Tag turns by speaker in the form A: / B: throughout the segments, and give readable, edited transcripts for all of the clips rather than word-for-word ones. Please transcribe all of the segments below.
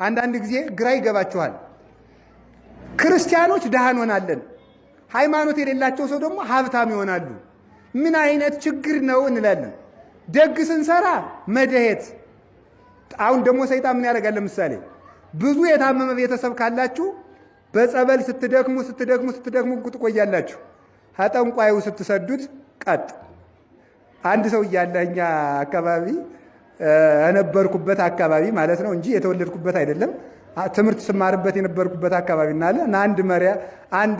A: አንዳንድ ጊዜ ግራ ይገባችኋል። ክርስቲያኖች ድሃ እንሆናለን፣ ሃይማኖት የሌላቸው ሰው ደግሞ ሀብታም ይሆናሉ። ምን አይነት ችግር ነው እንላለን። ደግ ስንሰራ መደሄት። አሁን ደግሞ ሰይጣን ምን ያደርጋል? ለምሳሌ ብዙ የታመመ ቤተሰብ ካላችሁ በጸበል ስትደክሙ ትቆያላችሁ። ጠንቋዩ ስትሰዱት ቀጥ። አንድ ሰው እያለ እኛ አካባቢ የነበርኩበት አካባቢ ማለት ነው እንጂ የተወለድኩበት አይደለም። ትምህርት ስማርበት የነበርኩበት አካባቢ እናለ አንድ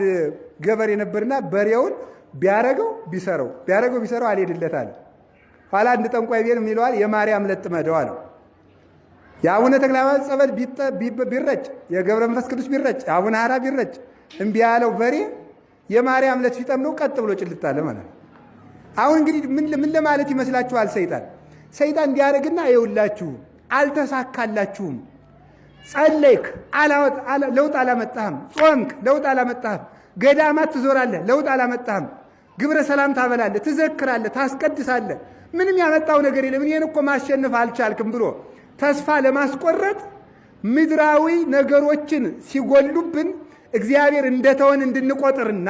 A: ገበሬ ነበርና በሬውን ቢያረገው ቢሰራው አልሄድለት አለ። ኋላ አንድ ጠንቋይ ቤት የሚለዋል የማርያም ለጥመደው አለው። የአቡነ ተክለ ሃይማኖት ጸበል ቢረጭ፣ የገብረ መንፈስ ቅዱስ ቢረጭ፣ የአቡነ ሐራ ቢረጭ እምቢ ያለው በሬ የማርያም ለት ሲጠምነው ቀጥ ብሎ ጭልጥ አለ ማለት ነው። አሁን እንግዲህ ምን ለማለት ይመስላችኋል? ሰይጣን እንዲያደርግና ይውላችሁ አልተሳካላችሁም። ጸለይክ ለውጥ አላመጣህም። ጾምክ ለውጥ አላመጣህም። ገዳማት ትዞራለህ ለውጥ አላመጣህም። ግብረ ሰላም ታበላለህ፣ ትዘክራለህ፣ ታስቀድሳለህ። ምንም ያመጣው ነገር የለም። እኔን እኮ ማሸነፍ አልቻልክም ብሎ ተስፋ ለማስቆረጥ ምድራዊ ነገሮችን ሲጎሉብን እግዚአብሔር እንደተወን እንድንቆጥርና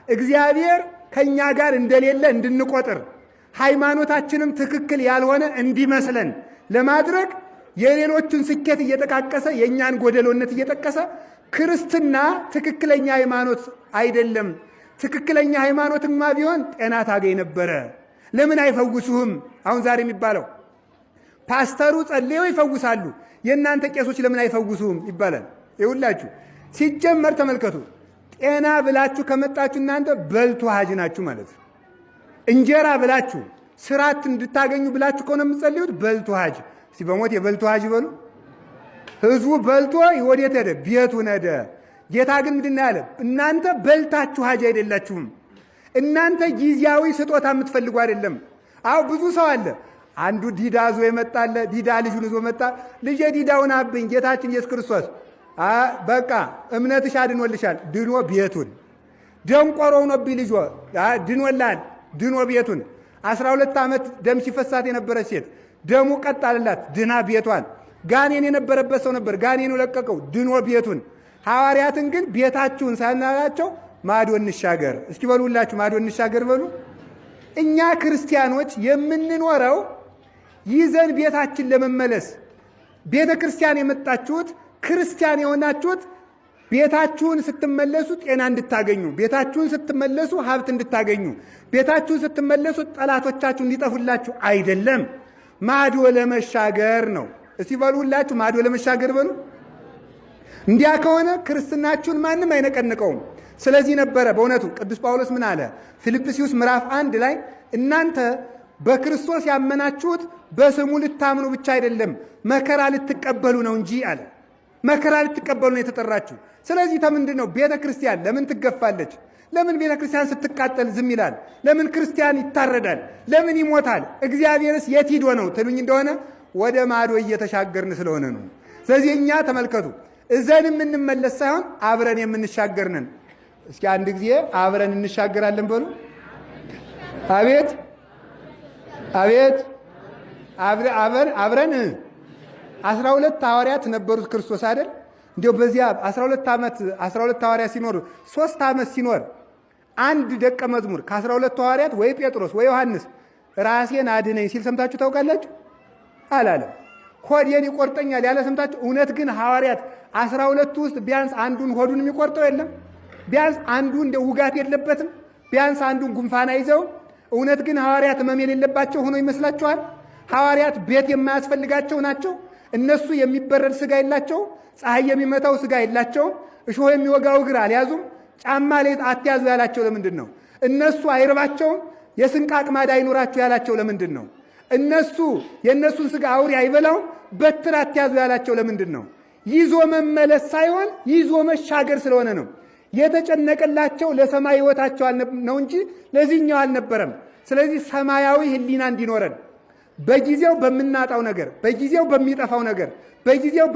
A: እግዚአብሔር ከኛ ጋር እንደሌለ እንድንቆጥር ሃይማኖታችንም ትክክል ያልሆነ እንዲመስለን ለማድረግ የሌሎችን ስኬት እየጠቃቀሰ የእኛን ጎደሎነት እየጠቀሰ ክርስትና ትክክለኛ ሃይማኖት አይደለም። ትክክለኛ ሃይማኖትማ ቢሆን ጤና ታገኝ ነበረ። ለምን አይፈውሱህም? አሁን ዛሬ የሚባለው ፓስተሩ ጸልየው ይፈውሳሉ፣ የእናንተ ቄሶች ለምን አይፈውሱህም ይባላል። ይውላችሁ ሲጀመር ተመልከቱ። ጤና ብላችሁ ከመጣችሁ እናንተ በልቶ ሀጅ ናችሁ ማለት ነው። እንጀራ ብላችሁ ስራት እንድታገኙ ብላችሁ ከሆነ የምትጸልዩት በልቶ ሀጅ። እስቲ በሞት የበልቶ ሀጅ በሉ። ህዝቡ በልቶ ወዴት ሄደ? ቤቱን ሄደ። ጌታ ግን ምንድን ነው ያለ? እናንተ በልታችሁ ሀጅ አይደላችሁም። እናንተ ጊዜያዊ ስጦታ የምትፈልጉ አይደለም። አዎ ብዙ ሰው አለ። አንዱ ዲዳ ዞ የመጣለ ዲዳ ልጁን ዞ መጣ። ልጄ ዲዳውን አብኝ ጌታችን ኢየሱስ ክርስቶስ በቃ እምነትሽ አድኖልሻል። ድኖ ቤቱን። ደንቆሮ ሆኖብኝ ልጆ ድኖላል። ድኖ ቤቱን። 12 ዓመት ደም ሲፈሳት የነበረች ሴት ደሙ ቀጥ አለላት፣ ድና ቤቷን። ጋኔን የነበረበት ሰው ነበር፣ ጋኔኑ ለቀቀው፣ ድኖ ቤቱን። ሐዋርያትን ግን ቤታችሁን ሳናላቸው ማዶ እንሻገር። እስኪ በሉ ሁላችሁ ማዶ እንሻገር በሉ። እኛ ክርስቲያኖች የምንኖረው ይዘን ቤታችን ለመመለስ ቤተ ክርስቲያን የመጣችሁት ክርስቲያን የሆናችሁት ቤታችሁን ስትመለሱ ጤና እንድታገኙ፣ ቤታችሁን ስትመለሱ ሀብት እንድታገኙ፣ ቤታችሁን ስትመለሱ ጠላቶቻችሁ እንዲጠፉላችሁ አይደለም። ማዶ ለመሻገር ነው። እስቲ በሉ ሁላችሁ ማዶ ለመሻገር በሉ። እንዲያ ከሆነ ክርስትናችሁን ማንም አይነቀንቀውም። ስለዚህ ነበረ በእውነቱ ቅዱስ ጳውሎስ ምን አለ? ፊልጵስዩስ ምዕራፍ 1 ላይ እናንተ በክርስቶስ ያመናችሁት በስሙ ልታምኑ ብቻ አይደለም መከራ ልትቀበሉ ነው እንጂ አለ። መከራ ልትቀበሉ ነው የተጠራችሁ። ስለዚህ ምንድን ነው ቤተ ክርስቲያን ለምን ትገፋለች? ለምን ቤተ ክርስቲያን ስትቃጠል ዝም ይላል? ለምን ክርስቲያን ይታረዳል? ለምን ይሞታል? እግዚአብሔርስ የት ሂዶ ነው ትሉኝ እንደሆነ ወደ ማዶ እየተሻገርን ስለሆነ ነው። ስለዚህ እኛ ተመልከቱ እዘን የምንመለስ ሳይሆን አብረን የምንሻገር ነን። እስኪ አንድ ጊዜ አብረን እንሻገራለን በሉ። አቤት አቤት አብረን 12 ሐዋርያት ነበሩት ክርስቶስ አይደል? እንዲያው በዚያ 12 ሐዋርያት ሲኖሩ 3 ዓመት ሲኖር አንድ ደቀ መዝሙር ከ12 ሐዋርያት ወይ ጴጥሮስ ወይ ዮሐንስ ራሴን አድነኝ ሲል ሰምታችሁ ታውቃላችሁ? አላለም። ሆዴን ይቆርጠኛል ያለ ሰምታችሁ? እውነት ግን ሐዋርያት 12 ውስጥ ቢያንስ አንዱን ሆዱን የሚቆርጠው የለም? ቢያንስ አንዱ እንደ ውጋት የለበትም? ቢያንስ አንዱን ጉንፋን አይዘው? እውነት ግን ሐዋርያት ሕመም የሌለባቸው ሆኖ ይመስላችኋል? ሐዋርያት ቤት የማያስፈልጋቸው ናቸው? እነሱ የሚበረድ ስጋ የላቸው? ፀሐይ የሚመታው ስጋ የላቸው? እሾህ የሚወጋው እግር አልያዙም? ጫማ ላይ አትያዙ ያላቸው ለምንድን ነው? እነሱ አይርባቸውም? የስንቅ አቅማዳ አይኖራቸው ያላቸው ለምንድን ነው? እነሱ የእነሱን ስጋ አውሬ አይበላውም? በትር አትያዙ ያላቸው ለምንድን ነው? ይዞ መመለስ ሳይሆን ይዞ መሻገር ስለሆነ ነው። የተጨነቀላቸው ለሰማይ ሕይወታቸው ነው እንጂ ለዚህኛው አልነበረም። ስለዚህ ሰማያዊ ሕሊና እንዲኖረን በጊዜው በምናጣው ነገር፣ በጊዜው በሚጠፋው ነገር፣ በጊዜው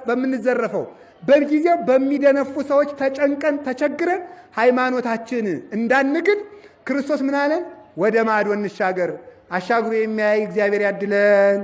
A: በምንዘረፈው፣ በጊዜው በሚደነፉ ሰዎች ተጨንቀን ተቸግረን ሃይማኖታችን እንዳንግድ ክርስቶስ ምን አለን? ወደ ማዶ እንሻገር። አሻግሮ የሚያይ እግዚአብሔር ያድለን።